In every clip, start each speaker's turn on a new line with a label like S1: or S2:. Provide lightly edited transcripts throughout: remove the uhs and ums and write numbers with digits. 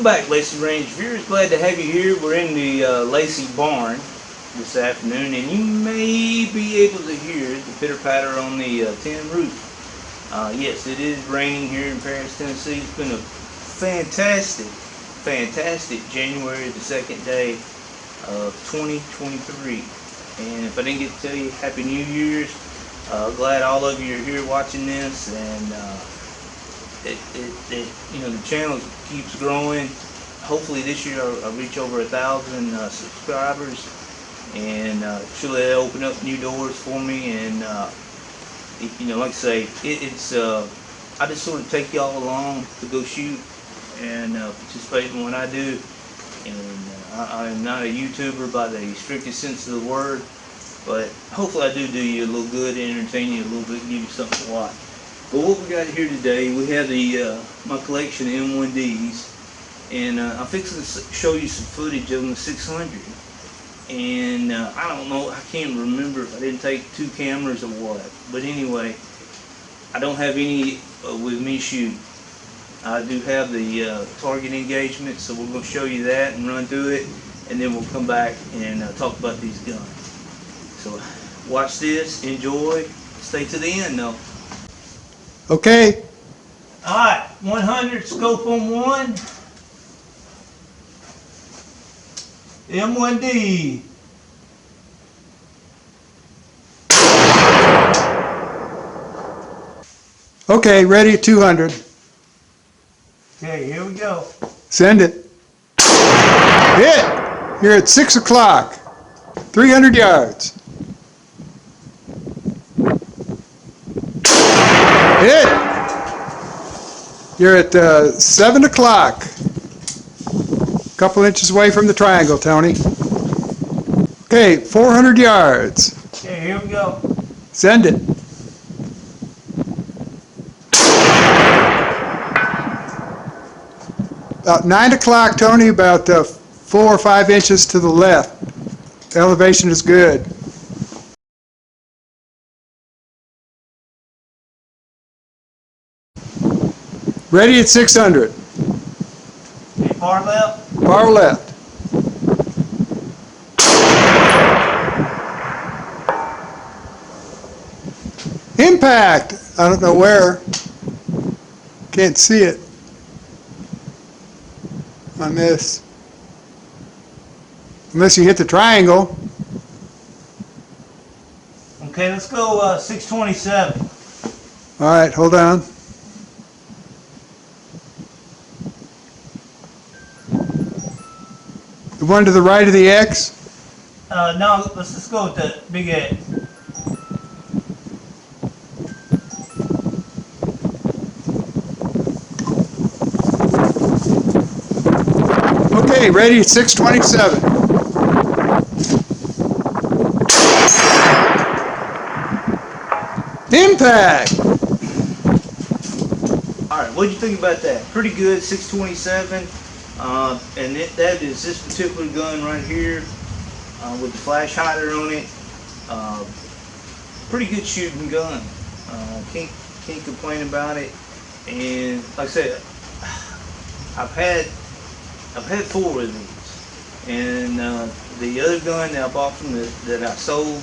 S1: back, Lacey Range viewers. Glad to have you here. We're in the Lacey barn this afternoon, and you may be able to hear the pitter-patter on the tin roof. Yes, it is raining here in Paris, Tennessee. It's been a fantastic January, the second day of 2023. And if I didn't get to tell you, Happy New Year's. Glad all of you are here watching this, and you know, the channel keeps growing. Hopefully this year I'll reach over 1,000 subscribers, and surely that'll open up new doors for me. And you know, like I say, I just sort of take y'all along to go shoot and participate in what I do. And I am not a YouTuber by the strictest sense of the word, but hopefully I do you a little good, entertain you a little bit, give you something to watch. But what we got here today, we have the my collection of M1Ds, and I'm fixing to show you some footage of the 600. And I don't know, I can't remember if I didn't take 2 cameras or what. But anyway, I don't have any with me shooting. I do have the target engagement, so we're going to show you that and run through it, and then we'll come back and talk about these guns. So watch this, enjoy, stay to the end though.
S2: Okay.
S1: Alright, 100 scope on one. M1D.
S2: Okay, ready at 200.
S1: Okay, here we go.
S2: Send it. Hit! You're at 6 o'clock. 300 yards. Hit! You're at 7 o'clock. Couple inches away from the triangle, Tony. Okay, 400 yards.
S1: Okay, here we go.
S2: Send it. About 9 o'clock, Tony, about 4 or 5 inches to the left. The elevation is good. Ready at 600.
S1: Okay, far left.
S2: Far left. Impact! I don't know where. Can't see it on this. Unless you hit the triangle.
S1: Okay, let's go 627.
S2: All right, hold on. The one to the right of the X?
S1: No, let's just go with the big X.
S2: Okay, ready at 627. Impact!
S1: Alright, what'd you think about that? Pretty good, 627. And that is this particular gun right here with the flash hider on it. Pretty good shooting gun. Can't complain about it. And like I said, I've had 4 of these. And the other gun that I bought from that I sold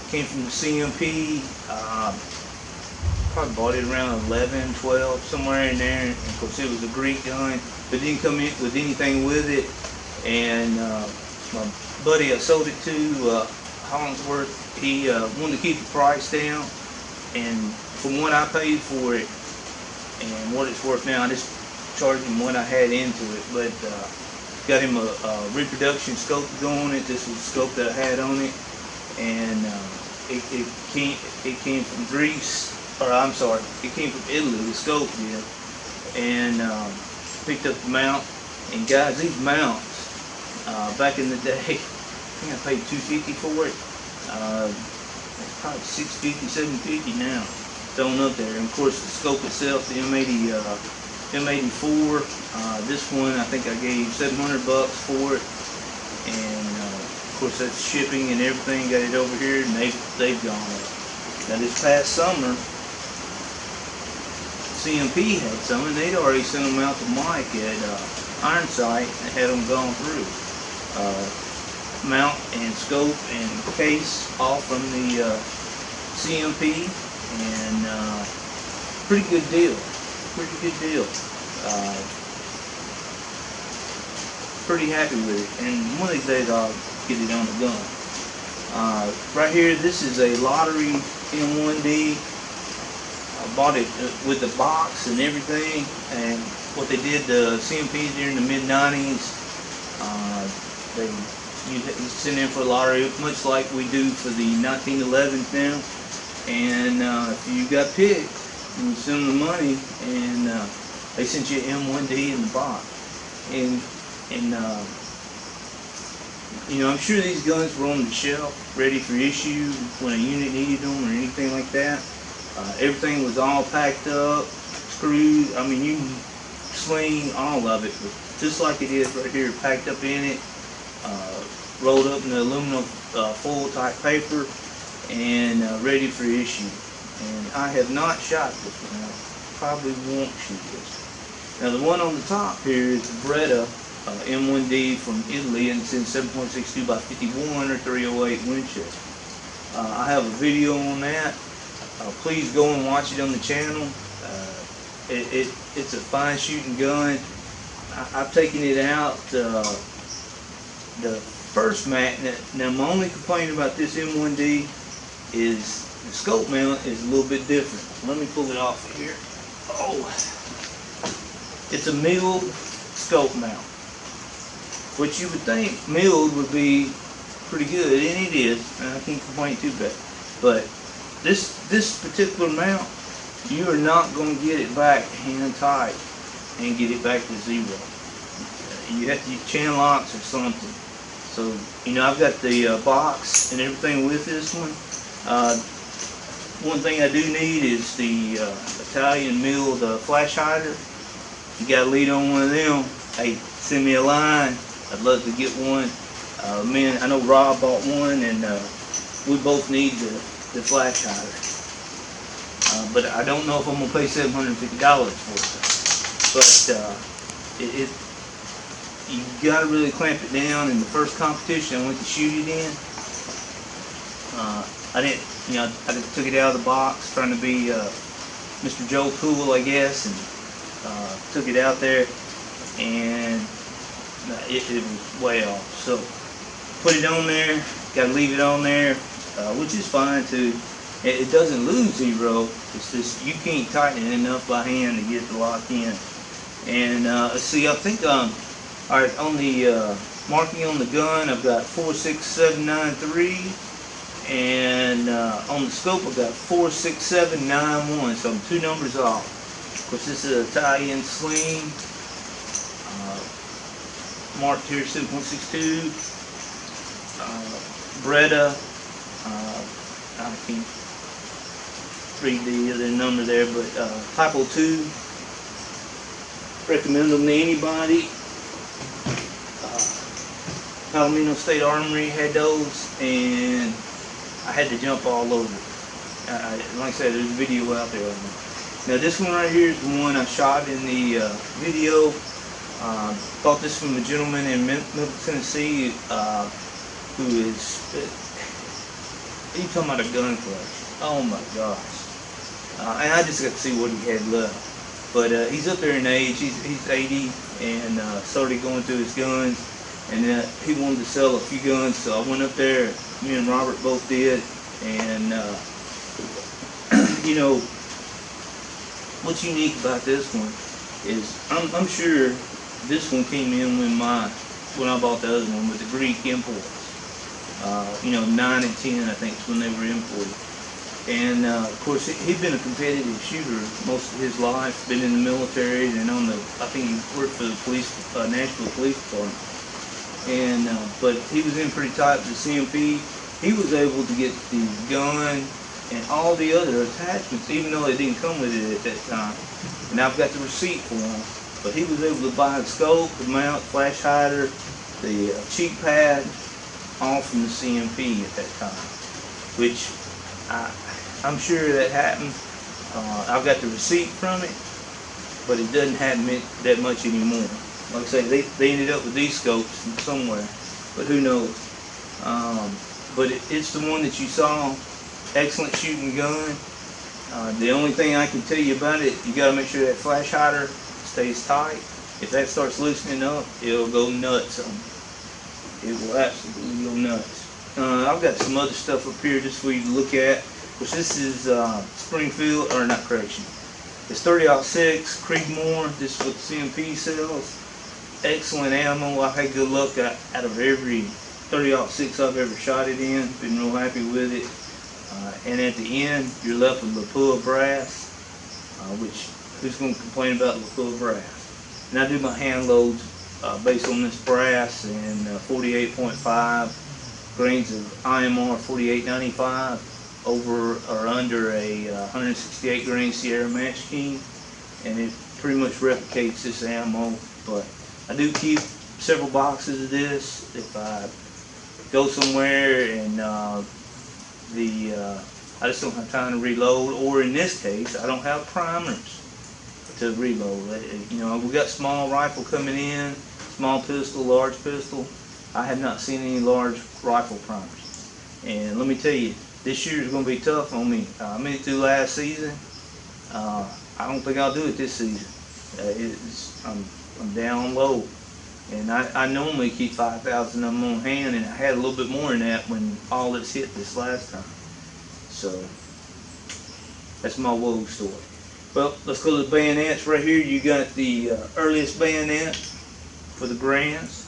S1: came from the CMP. Probably bought it around 11, 12, somewhere in there. And of course it was a Greek gun, but didn't come in with anything with it. And my buddy I sold it to, Hollingsworth, he wanted to keep the price down. And from what I paid for it and what it's worth now, I just charged him what I had into it. But got him a reproduction scope to go on it. This was the scope that I had on it. And it came from Greece. Or I'm sorry, it came from Italy, the scope did. And picked up the mount. And guys, these mounts, back in the day, I think I paid $250 for it. It's probably $650, $750 now, thrown up there. And of course, the scope itself, the M84, this one I think I gave $700 for it. And of course, that's shipping and everything. Got it over here, and they've gone up. Now this past summer, CMP had some, and they'd already sent them out to Mike at Ironsight and had them gone through. Mount and scope and case all from the CMP, and pretty good deal. Pretty good deal. Pretty happy with it, and one of these days I'll get it on the gun. Right here, this is a lottery M1D. I bought it with the box and everything, and what they did, the CMPs during the mid-90s, you send in for a lottery, much like we do for the 1911s now, and if you got picked, you send them the money, and they sent you an M1D in the box. And you know, I'm sure these guns were on the shelf, ready for issue when a unit needed them or anything like that. Everything was all packed up, screwed. I mean, you can sling all of it, but just like it is right here, packed up in it, rolled up in the aluminum foil type paper, and ready for issue. And I have not shot this one. I probably won't shoot this. Now the one on the top here is the Beretta M1D from Italy, and it's in 7.62 by 51 or 308 Winchester. I have a video on that. Please go and watch it on the channel. It's a fine shooting gun. I've taken it out the first mag. Now my only complaint about this M1D is the scope mount is a little bit different. Let me pull it off of here. Oh, it's a milled scope mount, which you would think milled would be pretty good, and it is, and I can't complain too bad. But this particular mount, you are not going to get it back hand tight and get it back to zero. You have to use chain locks or something. So, you know, I've got the box and everything with this one. One thing I do need is the Italian milled flash hider. You got to lead on one of them. Hey, send me a line. I'd love to get one. Man, I know Rob bought one, and we both need the flash hider. But I don't know if I'm gonna pay $750 for it. But you gotta really clamp it down. In the first competition I went to shoot it in, I didn't, you know, I just took it out of the box, trying to be Mr. Joe Cool, I guess, and took it out there, and it was way off. So put it on there. Got to leave it on there, which is fine too. It doesn't lose zero. It's just you can't tighten it enough by hand to get it to lock in. And let's see. I think all right, on the marking on the gun, I've got 46793, and on the scope I've got 46791. So I'm 2 numbers off. Of course, this is an Italian sling. Marked here 7.62. Beretta. I can't read the other number there, but Typo 2. Recommend them to anybody. Palomino State Armory had those, and I had to jump all over it. Like I said, there's a video out there of them. Now this one right here is the one I shot in the video. Bought this from a gentleman in Middle Tennessee who is, you talking about a gun collection? Oh my gosh! And I just got to see what he had left. But he's up there in age. He's 80 and started going through his guns, and he wanted to sell a few guns. So I went up there. Me and Robert both did, and you know what's unique about this one is I'm sure this one came in when I bought the other one with the Greek imports. You know, 9 and 10 I think is when they were imported. And of course he'd been a competitive shooter most of his life, been in the military, and I think he worked for the police, Nashville Police Department. And but he was in pretty tight with the CMP. He was able to get the gun and all the other attachments, even though they didn't come with it at that time. And I've got the receipt for him. But he was able to buy the scope, the mount, flash hider, the cheek pad, all from the CMP at that time. Which I'm sure that happened. I've got the receipt from it, but it doesn't have that much anymore. Like I say, they ended up with these scopes somewhere, but who knows. But it's the one that you saw. Excellent shooting gun. The only thing I can tell you about it, you got to make sure that flash hider stays tight. If that starts loosening up, it'll go nuts on you. It will absolutely go nuts. I've got some other stuff up here just for you to look at. Which this is Springfield, or not, correction. It's 30-06 Creedmoor. This is what the CMP sells. Excellent ammo. I've had good luck out of every 30-06 I've ever shot it in. Been real happy with it. And at the end, you're left with Lapua brass, which who's going to complain about Lapua brass? And I do my hand loads based on this brass and 48.5 grains of IMR 4895 over or under a 168 grain Sierra Match King, and it pretty much replicates this ammo. But I do keep several boxes of this if I go somewhere and I just don't have time to reload, or in this case, I don't have primers to reload. You know, we got small rifle coming in, small pistol, large pistol. I have not seen any large rifle primers. And let me tell you, this year is going to be tough on me. I made it through last season. I don't think I'll do it this season. I'm down low. And I normally keep 5,000 of them on hand, and I had a little bit more than that when all this hit this last time. So, that's my woe story. Well, let's go to the bayonets. Right here you got the earliest bayonet for the brands.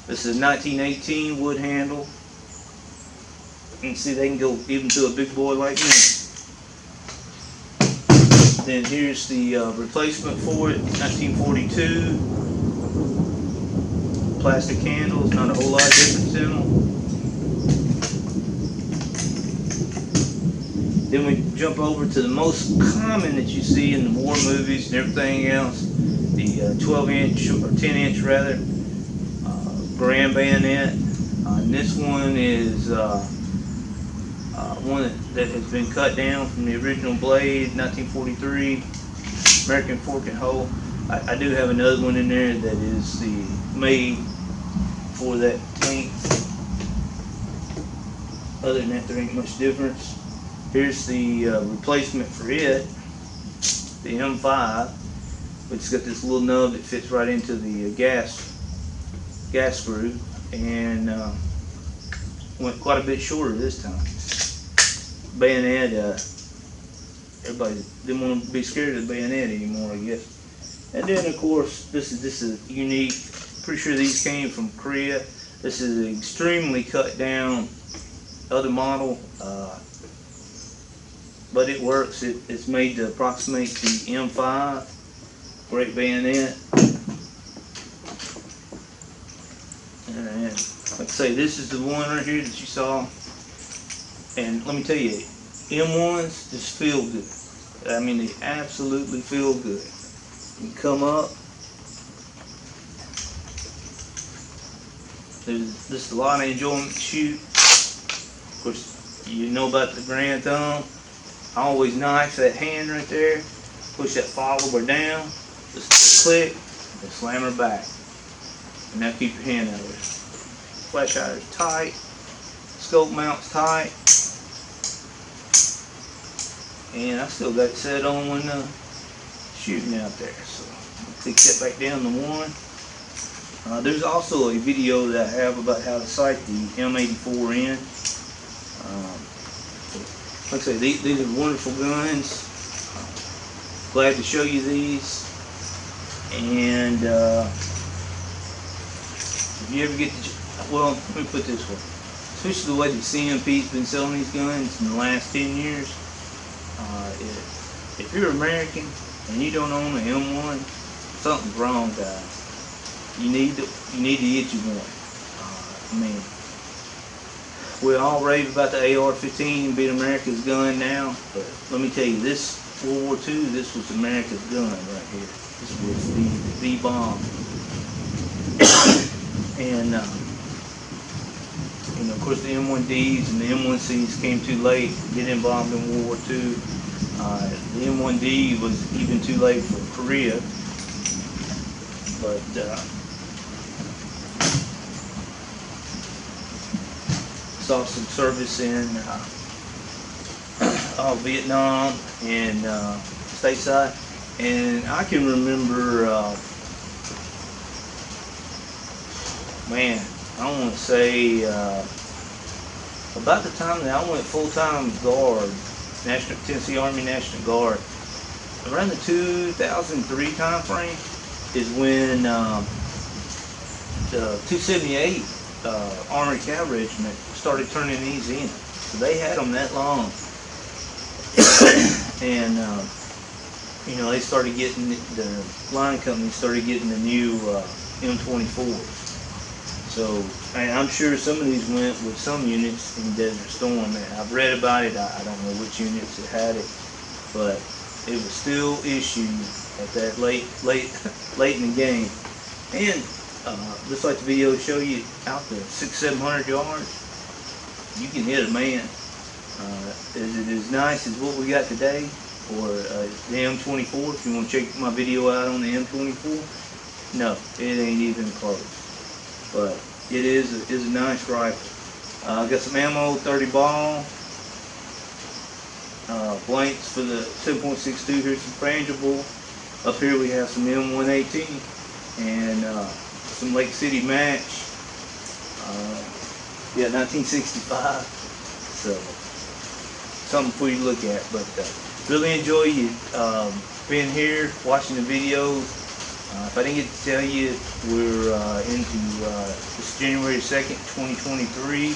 S1: This is a 1918 wood handle. You can see they can go even to a big boy like me. Then here's the replacement for it, 1942. Plastic handles, not a whole lot of difference in them. Then we jump over to the most common that you see in the war movies and everything else, the 12-inch or 10-inch rather, Grand bayonet. And this one is one that has been cut down from the original blade, 1943, American fork and hoe. I do have another one in there that is made for that tank. Other than that, there ain't much difference. Here's the replacement for it, the M5, which has got this little nub that fits right into the gas screw, and went quite a bit shorter this time. Bayonet, everybody didn't want to be scared of the bayonet anymore, I guess. And then of course, this is unique. Pretty sure these came from Korea. This is an extremely cut down other model, but it works. It's made to approximate the M5. Great bayonet. And like I say, this is the one right here that you saw. And let me tell you, M1s just feel good. I mean, they absolutely feel good. You come up. There's just a lot of enjoyment to shoot. Of course, you know about the grand thumb. I always knife that hand right there. Push that follower down. Just click and slam her back. And now keep your hand out of there. Flash hider's tight. Scope mount's tight. And I still got it set on when shooting out there. So I'll take that back down to one. There's also a video that I have about how to sight the M84 in. Like I say, these are wonderful guns. Glad to show you these. And if you ever get to, well, let me put it this way. Especially the way the CMP's been selling these guns in the last 10 years. If you're American and you don't own an M1, something's wrong, guys. You need to get you one. I mean, we all rave about the AR-15 being America's gun now, but let me tell you, this World War II, this was America's gun right here. This was the bomb. And you know, of course, the M1Ds and the M1Cs came too late, get involved in World War II. The M1D was even too late for Korea, but saw some service in Vietnam and stateside, and I can remember, man, I want to say about the time that I went full-time Guard, Tennessee Army National Guard, around the 2003 time frame is when the 278 Armored Cavalry Regiment started turning these in. So they had them that long. And you know, they started getting, the line company started getting the new M24s. So I'm sure some of these went with some units in Desert Storm. I've read about it. I don't know which units it had it, but it was still issued at that late in the game. And just like the video show you, out there 600-700 yards, you can hit a man. Is it as nice as what we got today, or the M24? If you want to check my video out on the M24, no, it ain't even close. But it is a nice rifle. Got some ammo, 30 ball, blanks for the 7.62. Here's some frangible. Up here we have some M118 and some Lake City match. Yeah, 1965. So something for you to look at. But really enjoy you being here, watching the videos. If I didn't get to tell you, we're into this January 2nd, 2023.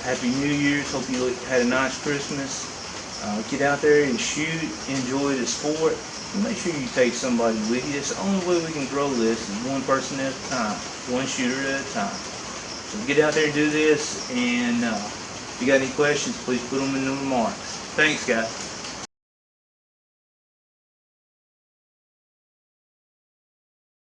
S1: Happy New Year's. Hope you had a nice Christmas. Get out there and shoot. Enjoy the sport. And make sure you take somebody with you. It's the only way we can grow this is one person at a time, one shooter at a time. So get out there and do this. And if you got any questions, please put them in the remarks. Thanks, guys.